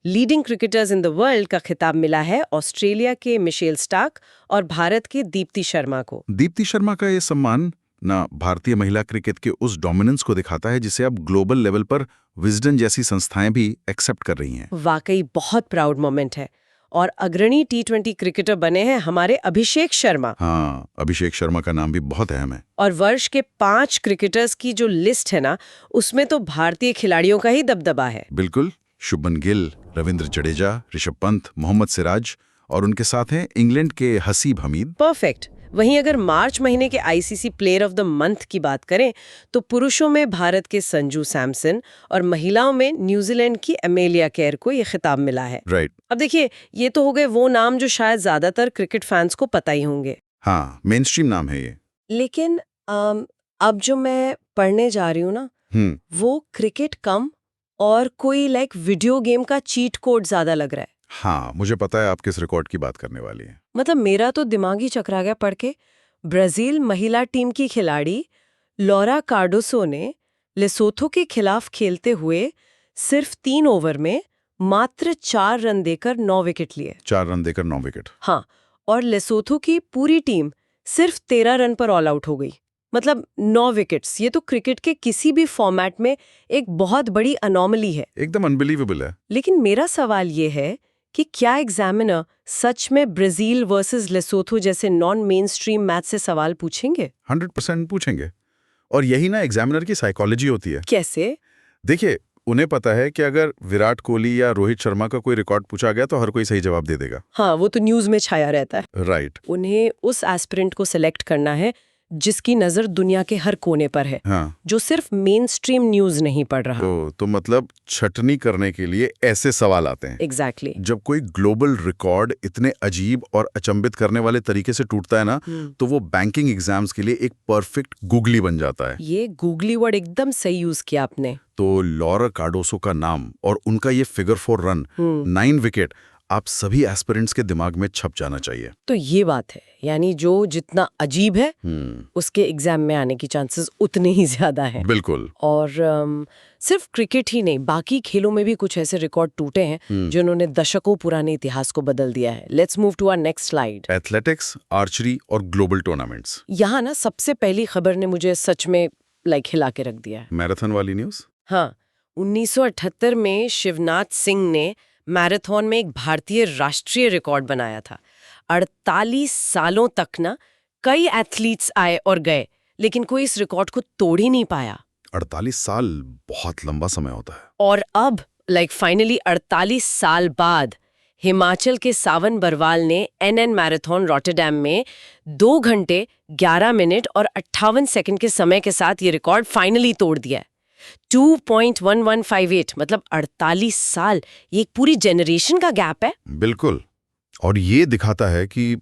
leading cricketers in the world का खिताब मिला है ऑस्ट्रेलिया के मिशेल स्टार्क और भारत के दीप्ति शर्मा को। दीप्ति शर्मा का ये सम्मान ना भारतीय महिला क्रिकेट के उस डोमिनेंस को दिखाता है जिसे अब ग्लोबल लेवल पर विजडन जैसी संस्थाएं भी एक्सेप्ट कर रही हैं। वाकई बहुत प्राउड मोमेंट है। और अग्रणी T20 क्रिकेटर बने हैं हमारे अभिषेक शर्मा। हाँ, अभिषेक शर्मा का नाम भी बहुत अहम है। और वर्ष के 5 क्रिकेटर्स की जो लिस्ट है ना, उसमें तो भारतीय खिलाड़ियों का ही दबदबा है। बिल्कुल, शुभमन गिल, रविंद्र जडेजा, ऋषभ पंत, मोहम्मद सिराज और उनके साथ हैं इंग्लैंड के हसीब हमीद। परफेक्ट। वहीं अगर मार्च महीने के ICC player of the month की बात करें तो पुरुषों में भारत के संजू सैमसन और महिलाओं में न्यूजीलैंड की एमेलिया केयर को ये खिताब मिला है। राइट। अब देखिए, ये तो हो गए वो नाम जो शायद ज्यादातर क्रिकेट फैंस को पता ही होंगे। हाँ, मेन स्ट्रीम नाम है ये। लेकिन अब जो मैं पढ़ने जा रही हूँ ना, वो क्रिकेट कम और कोई लाइक वीडियो गेम का चीट कोड ज्यादा लग रहा है। हाँ, मुझे पता है आप किस रिकॉर्ड की बात करने वाली हैं। मतलब मेरा तो दिमाग ही चकरा गया पढ़ के। ब्राजील महिला टीम की खिलाड़ी लॉरा कार्डोसो ने लेसोथो के खिलाफ खेलते हुए सिर्फ 3 ओवर में मात्र 4 रन देकर 9 विकेट लिए। 4 रन देकर 9 विकेट। हाँ, और लेसोथो की पूरी टीम सिर्फ 13 रन पर ऑल आउट हो गई। मतलब 9 विकेट्स, ये तो क्रिकेट के किसी भी फॉर्मेट में एक बहुत बड़ी अनोमली है। एकदम अनबिलीवेबल है। लेकिन मेरा सवाल ये है कि क्या एग्जामिनर सच में ब्राजील वर्सेस लेसोथो जैसे नॉन मेन स्ट्रीम मैच से सवाल पूछेंगे? 100% पूछेंगे। और यही ना एग्जामिनर की साइकोलॉजी होती है। कैसे? देखिए, उन्हें पता है कि अगर विराट कोहली या रोहित शर्मा का कोई रिकॉर्ड पूछा गया तो हर कोई सही जवाब दे देगा। हाँ, वो तो न्यूज में छाया रहता है। राइट। उन्हें उस एस्पिरेंट को सिलेक्ट करना है जिसकी नजर दुनिया के हर कोने पर है। हाँ। जो सिर्फ मेन स्ट्रीम न्यूज नहीं पढ़ रहा। तो मतलब छटनी करने के लिए ऐसे सवाल आते हैं। एग्जैक्टली। जब कोई ग्लोबल रिकॉर्ड इतने अजीब और अचंभित करने वाले तरीके से टूटता है ना, तो वो बैंकिंग एग्जाम्स के लिए एक परफेक्ट गूगली बन जाता है। ये गूगली वर्ड एकदम सही यूज किया आपने। तो लॉरा कार्डोसो का नाम और उनका ये फिगर 4 रन, 9 विकेट आप सभी एस्पिरेंट्स के दिमाग में छप जाना चाहिए। तो ये बात है, यानी जो जितना अजीब है उसके एग्जाम में आने की चांसेस उतने ही ज्यादा हैं। बिल्कुल। और सिर्फ क्रिकेट ही नहीं, बाकी खेलों में भी कुछ ऐसे रिकॉर्ड टूटे हैं जिन्होंने दशकों पुराने इतिहास को बदल दिया है। Let's move to our next slide. Athletics, archery और ग्लोबल टूर्नामेंट्स। यहाँ ना सबसे पहली खबर ने मुझे सच में हिला के रख दिया है। मैराथन वाली न्यूज। हाँ, 1978 में शिवनाथ सिंह ने मैराथन में एक भारतीय राष्ट्रीय रिकॉर्ड बनाया था। 48 सालों तक ना कई एथलीट्स आए और गए, लेकिन कोई इस रिकॉर्ड को तोड़ ही नहीं पाया। 48 साल बहुत लंबा समय होता है। और अब फाइनली 48 साल बाद हिमाचल के सावन बरवाल ने NN मैराथन रॉटरडैम में 2 घंटे 11 मिनट और 58 सेकंड के समय के साथ ये रिकॉर्ड फाइनली तोड़ दिया है। 2.1158, मतलब 48 साल, ये एक पूरी जनरेशन का गैप है। बिल्कुल। और ये दिखाता है कि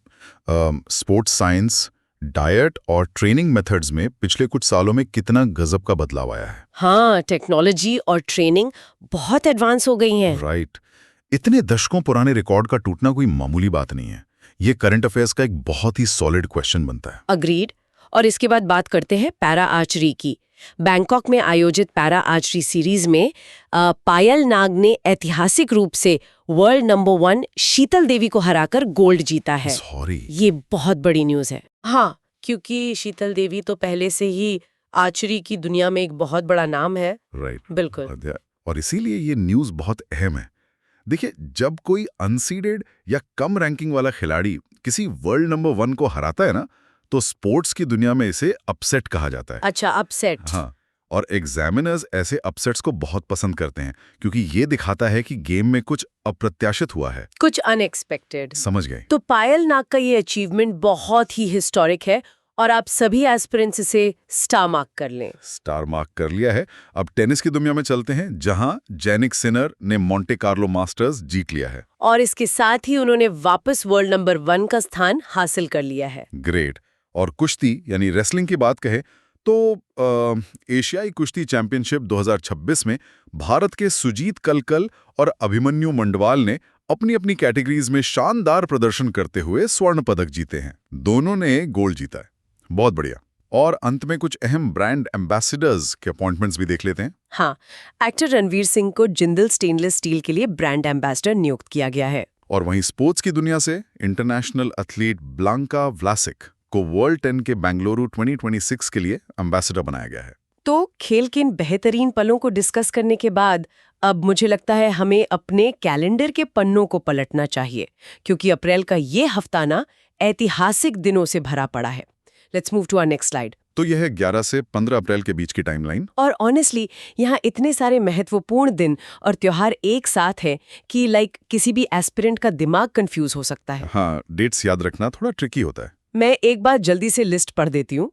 स्पोर्ट्स साइंस, डाइट और ट्रेनिंग मेथड्स में पिछले कुछ सालों में कितना गजब का बदलाव आया है। हाँ, टेक्नोलॉजी और ट्रेनिंग बहुत एडवांस हो गई हैं। राइट। इतने दशकों पुराने रिकॉर्ड का टूटना कोई मामूली बात नहीं है। ये करंट अफेयर्स का एक बहुत ही सॉलिड क्वेश्चन बनता है। अग्रीड। और इसके बाद बात करते हैं पैरा आर्चरी की। बैंकॉक में आयोजित पैरा आर्चरी सीरीज में पायल नाग ने ऐतिहासिक रूप से वर्ल्ड नंबर 1 शीतल देवी को हराकर गोल्ड जीता है। ये बहुत बड़ी न्यूज है। हाँ, क्योंकि शीतल देवी तो पहले से ही आर्चरी की दुनिया में एक बहुत बड़ा नाम है। राइट। बिल्कुल। और इसीलिए ये न्यूज बहुत अहम है। देखिए, जब कोई अनसीडेड या कम रैंकिंग वाला खिलाड़ी किसी वर्ल्ड नंबर 1 को हराता है ना, तो स्पोर्ट्स की दुनिया में इसे अपसेट कहा जाता है। अच्छा, अपसेट। हाँ, और एग्जामिनर्स ऐसे अपसेट्स को बहुत पसंद करते हैं क्योंकि ये दिखाता है कि गेम में कुछ अप्रत्याशित हुआ है, कुछ अनएक्सपेक्टेड। समझ गए? तो पायल नाग का ये अचीवमेंट बहुत ही हिस्टोरिक है और आप सभी एस्पिरेंट्स इसे स्टार मार्क कर लें। स्टार मार्क कर लिया है। अब टेनिस की दुनिया में चलते हैं, जहां जैनिक सिनर ने मोंटे कार्लो मास्टर्स जीत लिया है। और इसके साथ ही उन्होंने वापस वर्ल्ड नंबर 1 का स्थान हासिल कर लिया है। ग्रेट। और कुश्ती यानी रेसलिंग की बात कहें तो एशियाई कुश्ती चैंपियनशिप 2026 में भारत के सुजीत कलकल और अभिमन्यु मंडवाल ने अपनी अपनी कैटेगरीज में शानदार प्रदर्शन करते हुए स्वर्ण पदक जीते हैं। दोनों ने गोल्ड जीता है। बहुत बढ़िया। और अंत में कुछ अहम ब्रांड एम्बेसडर्स के अपॉइंटमेंट्स भी देख लेते हैं। हाँ, एक्टर रणवीर सिंह को जिंदल स्टेनलेस स्टील के लिए ब्रांड एम्बेसडर नियुक्त किया गया है। और वहीं स्पोर्ट्स की दुनिया से इंटरनेशनल एथलीट ब्लांका व्लासिक को वर्ल्ड 10 के बेंगलुरु 2026 के लिए एम्बेसडर बनाया गया है। तो खेल के इन बेहतरीन पलों को डिस्कस करने के बाद अब मुझे लगता है हमें अपने कैलेंडर के पन्नों को पलटना चाहिए, क्योंकि अप्रैल का ये हफ्ता ना ऐतिहासिक दिनों से भरा पड़ा है। Let's move to our next slide. तो यह है 11 से 15 अप्रैल के बीच की टाइमलाइन। और ऑनेस्टली यहाँ इतने सारे महत्वपूर्ण दिन और त्योहार एक साथ हैं कि किसी भी एस्पिरेंट का दिमाग कंफ्यूज हो सकता है। हाँ, डेट्स याद रखना थोड़ा ट्रिकी होता है। मैं एक बार जल्दी से लिस्ट पढ़ देती हूँ।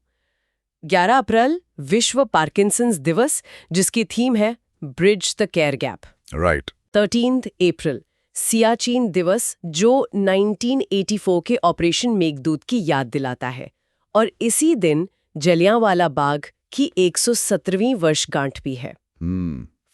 11 अप्रैल विश्व पार्किंसंस दिवस, जिसकी थीम है bridge the care gap. Right. 13 अप्रैल सियाचिन दिवस, जो 1984 के ऑपरेशन मेघदूत की याद दिलाता है। और इसी दिन जलियांवाला बाग की 117वीं वर्षगांठ भी है।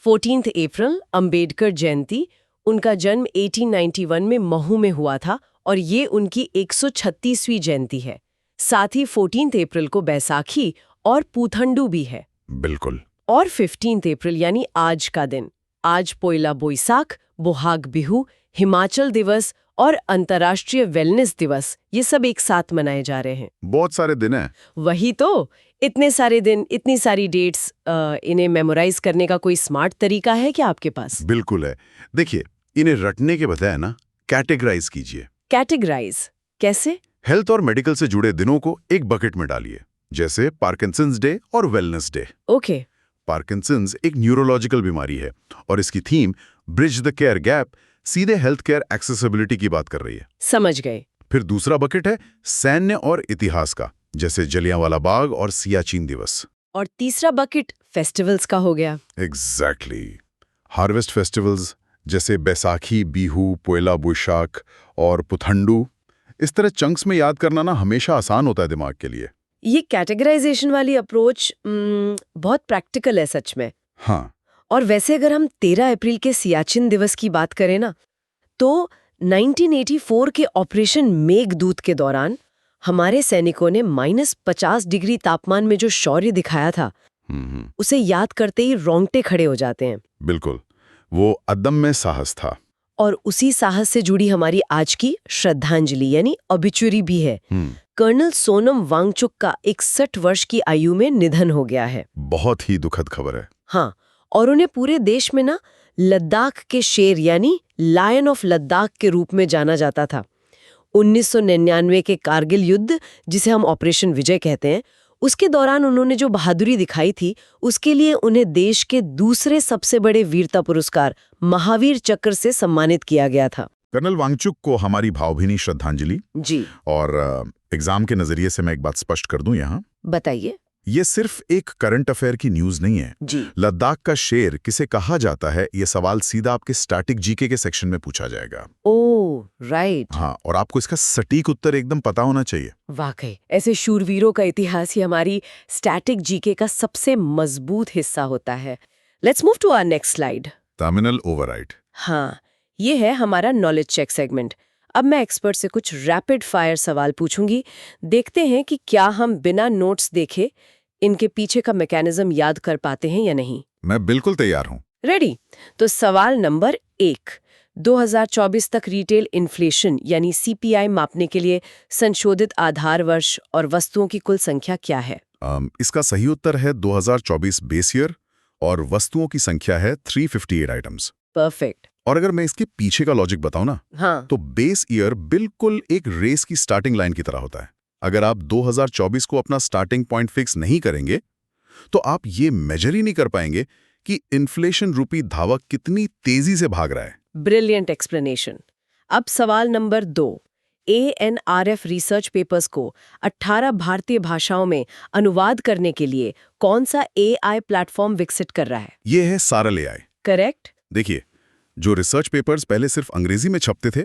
14 अप्रैल अंबेडकर जयंती। उनका जन्म 1891 में महू में हुआ था और ये उनकी 136वीं जयंती है। साथ ही 14 अप्रैल को बैसाखी और पूथंडू भी है। बिल्कुल। और 15 अप्रैल यानी आज का दिन, आज पोइला बोईसाख, बोहाग बिहू, हिमाचल दिवस और अंतर्राष्ट्रीय वेलनेस दिवस, ये सब एक साथ मनाए जा रहे हैं। बहुत सारे दिन हैं। वही तो, इतने सारे दिन, इतनी सारी डेट्स, इन्हें मेमोराइज करने का कोई स्मार्ट तरीका है क्या आपके पास? बिल्कुल है। देखिए, इन्हें रटने के बजाय ना कैटेगराइज कीजिए। कैटेगराइज कैसे? हेल्थ और मेडिकल से जुड़े दिनों को एक बकेट में डालिए, जैसे पार्किंसंस डे और वेलनेस डे। ओके। पार्किंसंस एक न्यूरोलॉजिकल बीमारी है और इसकी theme bridge the care gap सीधे हेल्थ केयर एक्सेसिबिलिटी की बात कर रही है। समझ गए। फिर दूसरा बकेट है सैन्य और इतिहास का, जैसे जलियांवाला बाग और सियाचिन दिवस। और तीसरा बकेट फेस्टिवल्स का हो गया। एग्जैक्टली। हार्वेस्ट फेस्टिवल्स जैसे बैसाखी, बिहू, पोइला बोईशाख और पुथंडू। इस तरह चंक्स में याद करना ना हमेशा आसान होता है दिमाग के लिए। ये कैटेगराइजेशन वाली अप्रोच बहुत प्रैक्टिकल है सच में। हाँ। और वैसे अगर हम 13 अप्रैल के सियाचिन दिवस की बात करें ना, तो 1984 के ऑपरेशन मेघदूत के दौरान हमारे सैनिकों ने -50 डिग्री तापमान में जो शौर्य दिखाया था, उसे याद करते ही रोंगटे खड़े हो जाते हैं। बिल्कुल, वो अदम्य साहस था। और उसी साहस से जुड़ी हमारी आज की श्रद्धांजलि यानी ऑबिचुरी भी है। कर्नल सोनम वांगचुक का 61 वर्ष की आयु में निधन हो गया है। बहुत ही दुखद खबर है। हाँ, और उन्हें पूरे देश में ना लद्दाख के शेर यानी लायन ऑफ लद्दाख के रूप में जाना जाता था। 1999 के कारगिल युद्ध, जिसे हम ऑपरेशन विजय कहते हैं, उसके दौरान उन्होंने जो बहादुरी दिखाई थी, उसके लिए उन्हें देश के दूसरे सबसे बड़े वीरता पुरस्कार महावीर चक्र से सम्मानित किया गया था। कर्नल वांगचुक को हमारी भावभीनी श्रद्धांजलि। जी। और एग्जाम के नजरिए से मैं एक बात स्पष्ट कर दूं यहाँ। बताइए। ये सिर्फ एक करंट अफेयर की न्यूज नहीं है। जी। लद्दाख का शेर किसे कहा जाता है, ये सवाल सीधा आपके स्टैटिक जीके के सेक्शन में पूछा जाएगा। ओह, राइट। हाँ, और आपको इसका सटीक उत्तर एकदम पता होना चाहिए। वाकई ऐसे शूरवीरों का इतिहास ही हमारी स्टैटिक जीके का सबसे मजबूत हिस्सा होता है। Let's move to our next slide. Terminal override. हाँ, ये है हमारा नॉलेज चेक सेगमेंट। अब मैं एक्सपर्ट से कुछ रैपिड फायर सवाल पूछूंगी। देखते हैं कि क्या हम बिना नोट्स देखे इनके पीछे का मैकेनिज्म याद कर पाते हैं या नहीं। मैं बिल्कुल तैयार हूँ। रेडी? तो सवाल नंबर 1, 2024 तक रिटेल इन्फ्लेशन यानी सीपीआई मापने के लिए संशोधित आधार वर्ष और वस्तुओं की कुल संख्या क्या है? इसका सही उत्तर है 2024 बेस ईयर और वस्तुओं की संख्या है 358 आइटम्स। परफेक्ट। और अगर मैं इसके पीछे का लॉजिक बताऊं ना, हाँ, तो बेस ईयर बिल्कुल एक रेस की स्टार्टिंग लाइन की तरह होता है। अगर आप 2024 को अपना स्टार्टिंग पॉइंट फिक्स नहीं करेंगे, तो आप ये मेजर ही नहीं कर पाएंगे कि इन्फ्लेशन रूपी धावक कितनी तेजी से भाग रहा है। Brilliant explanation. अब सवाल नंबर 2, ANRF रिसर्च पेपर्स को 18 भारतीय भाषाओं में अनुवाद करने के लिए कौन सा AI प्लेटफॉर्म विकसित कर रहा है? ये है सारल AI। करेक्ट? देखिए, जो रिसर्च पेपर्स पहले सिर्फ अंग्रेजी में छपते थे,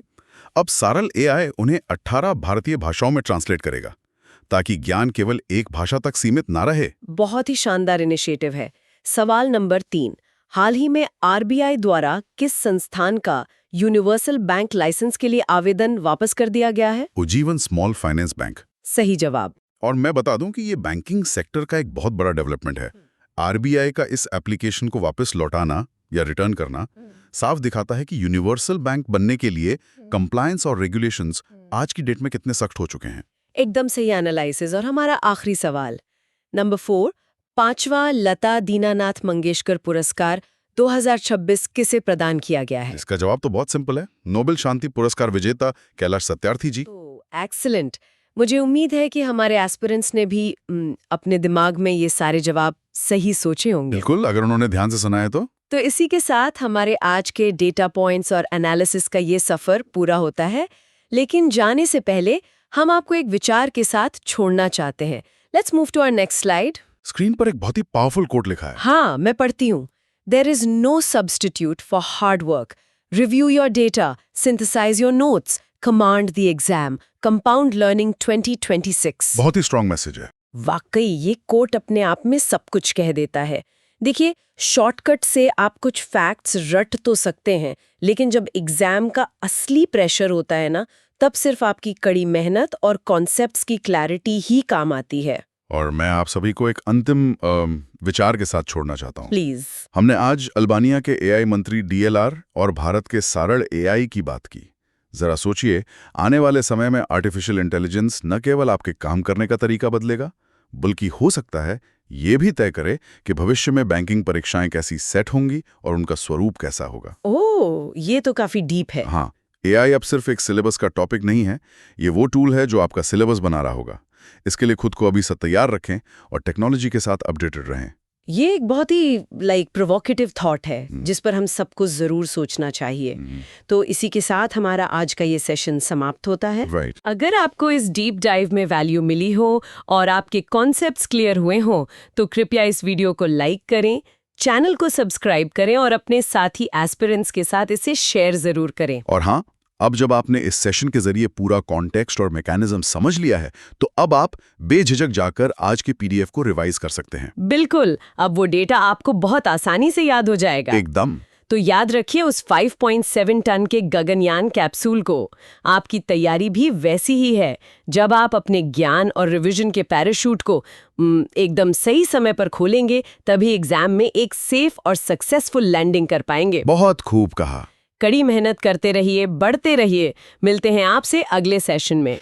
अब सारल AI उन्हें 18 भारतीय भाषाओं में ट्रांसलेट करेगा, ताकि ज्ञान केवल एक भाषा तक सीमित ना रहे। बहुत ही शानदार इनिशिएटिव है। सवाल नंबर 3, हाल ही में RBI द्वारा किस संस्थान का यूनिवर्सल बैंक लाइसेंस के लिए आवेदन वापस कर दिया गया है? Ujjivan small finance bank. सही जवाब। और मैं बता दूं कि ये बैंकिंग सेक्टर का एक बहुत बड़ा डेवलपमेंट है। RBI का इस एप्लीकेशन को वापस लौटाना या रिटर्न करना साफ दिखाता है कि यूनिवर्सल बैंक बनने के लिए कंप्लायंस और रेगुलेशंस आज की डेट में कितने सख्त हो चुके हैं। एकदम सही एनालिसिस। और हमारा आखिरी सवाल नंबर 4, 5वां लता दीनानाथ मंगेशकर पुरस्कार 2026 किसे प्रदान किया गया है? इसका जवाब तो बहुत सिंपल है, नोबेल शांति पुरस्कार विजेता कैलाश सत्यार्थी जी। तो एक्सीलेंट। मुझे उम्मीद है कि हमारे एस्पिरेंट्स ने भी अपने दिमाग में ये सारे जवाब सही सोचे होंगे। बिल्कुल, अगर उन्होंने ध्यान से सुना है तो इसी के साथ हमारे आज के डेटा पॉइंट्स और एनालिसिस का ये सफर पूरा होता है। लेकिन जाने से पहले हम आपको एक विचार के साथ छोड़ना चाहते हैं। Let's move to our next slide. Screen पर एक बहुत ही पावरफुल कोट लिखा है। हाँ, मैं पढ़ती हूँ। There is no substitute for hard work. Review your data, synthesize your notes, command the exam. Compound Learning 2026. बहुत ही स्ट्रांग मैसेज है। वाकई ये कोट अपने आप में सब कुछ कह देता है। देखिए, शॉर्टकट से आप कुछ फैक्ट्स रट तो सकते हैं, लेकिन जब एग्जाम का असली प्रेशर होता है ना, तब सिर्फ आपकी कड़ी मेहनत और कॉन्सेप्ट्स की क्लैरिटी ही काम आती है। और मैं आप सभी को एक अंतिम विचार के साथ छोड़ना चाहता हूँ। प्लीज। हमने आज अल्बानिया के AI मंत्री DLR और भारत के सारल AI की बात की। जरा सोचिए, आने वाले समय में आर्टिफिशियल इंटेलिजेंस न केवल आपके काम करने का तरीका बदलेगा, बल्कि हो सकता है ये भी तय करे कि भविष्य में बैंकिंग परीक्षाएं कैसी सेट होंगी और उनका स्वरूप कैसा होगा। ओह, ये तो काफी डीप है। हाँ, AI अब सिर्फ एक सिलेबस का टॉपिक नहीं है, ये वो टूल है जो आपका सिलेबस बना रहा होगा। इसके लिए खुद को अभी से तैयार रखें और टेक्नोलॉजी के साथ अपडेटेड रहें। ये एक बहुत ही प्रोवोकेटिव थॉट है जिस पर हम सबको जरूर सोचना चाहिए। तो इसी के साथ हमारा आज का ये सेशन समाप्त होता है। Right. अगर आपको इस डीप डाइव में वैल्यू मिली हो और आपके कॉन्सेप्ट्स क्लियर हुए हों, तो कृपया इस वीडियो को लाइक करें, चैनल को सब्सक्राइब करें और अपने साथी एस्पिरेंट्स के साथ इसे शेयर जरूर करें। और हाँ, अब जब आपने इस सेशन के जरिए पूरा कॉन्टेक्स्ट और मैकेनिज्म समझ लिया है, तो अब आप बेझिझक जाकर आज के PDF को रिवाइज कर सकते हैं। बिल्कुल, अब वो डेटा आपको बहुत आसानी से याद हो जाएगा। एकदम। तो याद रखिए उस 5.7 टन के गगनयान कैप्सूल को। आपकी तैयारी भी वैसी ही है। जब आप अपने ज्ञान और रिवीजन के पैराशूट को एकदम सही समय पर खोलेंगे, तभी एग्जाम में एक सेफ और सक्सेसफुल लैंडिंग कर पाएंगे। बहुत खूब कहा। कड़ी मेहनत करते रहिए, बढ़ते रहिए। मिलते हैं आपसे अगले सेशन में।